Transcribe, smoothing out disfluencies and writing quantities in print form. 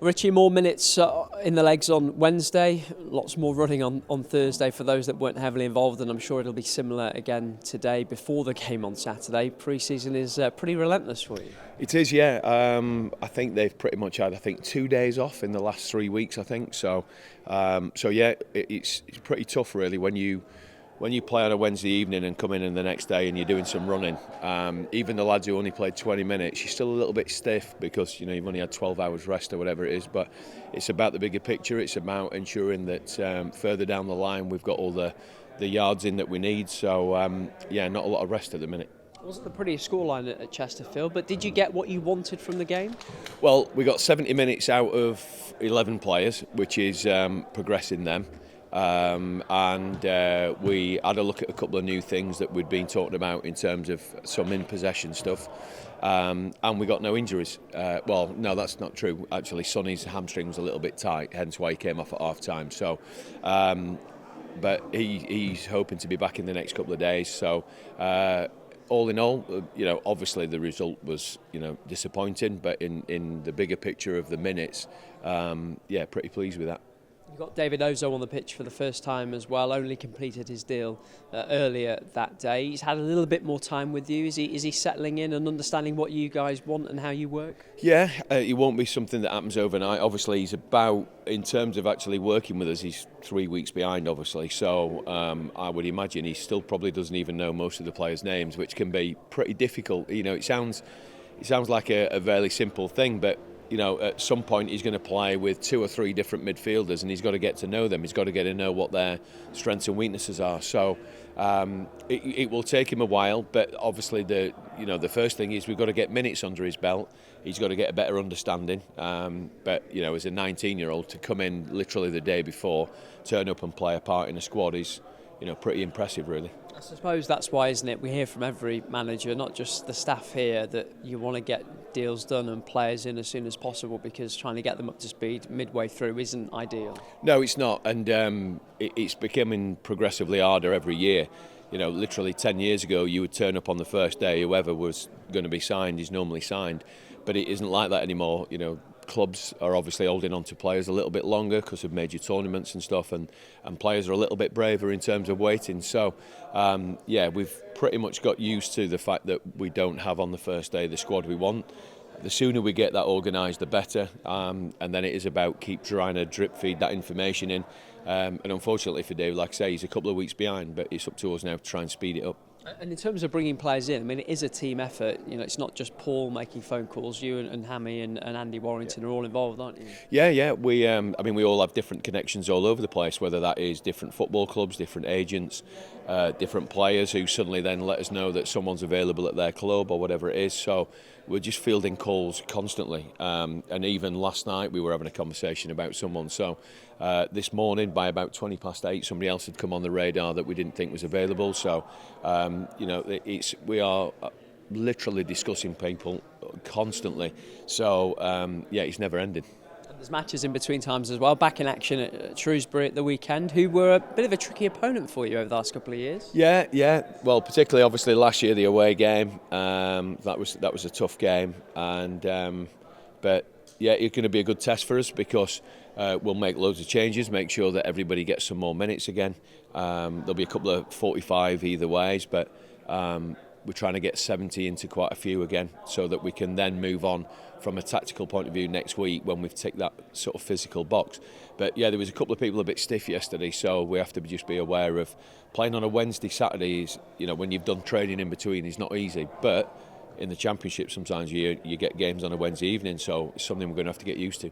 Richie, more minutes in the legs on Wednesday, lots more running on Thursday for those that weren't heavily involved, and I'm sure it'll be similar again today before the game on Saturday. Pre-season is pretty relentless for you. It is, yeah. I think they've pretty much had 2 days off in the last 3 weeks, I think. So yeah, it's pretty tough really when you play on a Wednesday evening and come in the next day and you're doing some running. Even the lads who only played 20 minutes, you're still a little bit stiff because you've only had 12 hours rest or whatever it is. But it's about the bigger picture. It's about ensuring that further down the line we've got all the yards in that we need. So yeah, not a lot of rest at the minute. It wasn't the prettiest scoreline at Chesterfield, but did you get what you wanted from the game? Well, we got 70 minutes out of 11 players, which is progressing them. And we had a look at a couple of new things that we'd been talking about in terms of some in-possession stuff, and we got no injuries. Well, no, that's not true. Actually, Sonny's hamstring was a little bit tight, hence why he came off at half-time. So, but he's hoping to be back in the next couple of days. So, all in all, obviously the result was, disappointing, but in the bigger picture of the minutes, yeah, pretty pleased with that. You've got David Ozo on the pitch for the first time as well, only completed his deal earlier that day. He's had a little bit more time with you. Is he settling in and understanding what you guys want and how you work? Yeah, it won't be something that happens overnight. Obviously, he's in terms of actually working with us, he's 3 weeks behind, obviously. So I would imagine he still probably doesn't even know most of the players' names, which can be pretty difficult. It sounds like a fairly simple thing, but at some point he's going to play with 2 or 3 different midfielders, and he's got to get to know them. He's got to get to know what their strengths and weaknesses are. So it will take him a while, but obviously the first thing is we've got to get minutes under his belt. He's got to get a better understanding. But as a 19-year-old to come in literally the day before, turn up and play a part in a squad is pretty impressive, really. I suppose that's why, isn't it? We hear from every manager, not just the staff here, that you want to get deals done and players in as soon as possible, because trying to get them up to speed midway through isn't ideal. No, it's not, and it's becoming progressively harder every year. Literally 10 years ago, you would turn up on the first day, whoever was going to be signed is normally signed, but it isn't like that anymore. Clubs are obviously holding on to players a little bit longer because of major tournaments and stuff, and players are a little bit braver in terms of waiting. So, yeah, we've pretty much got used to the fact that we don't have on the first day the squad we want. The sooner we get that organised, the better, and then it is about keep trying to drip feed that information in. And unfortunately for Dave, like I say, he's a couple of weeks behind, but it's up to us now to try and speed it up. And in terms of bringing players in, it is a team effort. It's not just Paul making phone calls. You and Hammy and Andy Warrington are all involved, aren't you? Yeah. We all have different connections all over the place, whether that is different football clubs, different agents, different players who suddenly then let us know that someone's available at their club or whatever it is. So we're just fielding calls constantly. And even last night we were having a conversation about someone. So this morning by about 8:20, somebody else had come on the radar that we didn't think was available. So we are literally discussing people constantly. So yeah, it's never ending. And there's matches in between times as well. Back in action at Shrewsbury at the weekend, who were a bit of a tricky opponent for you over the last couple of years. Yeah. Well, particularly obviously last year the away game. That was a tough game, and but yeah, it's going to be a good test for us because we'll make loads of changes, make sure that everybody gets some more minutes again. There'll be a couple of 45 either ways, but we're trying to get 70 into quite a few again so that we can then move on from a tactical point of view next week when we've ticked that sort of physical box. But yeah, there was a couple of people a bit stiff yesterday, so we have to just be aware of playing on a Wednesday, Saturday is, when you've done training in between, is not easy. But in the Championship sometimes you get games on a Wednesday evening, so it's something we're going to have to get used to.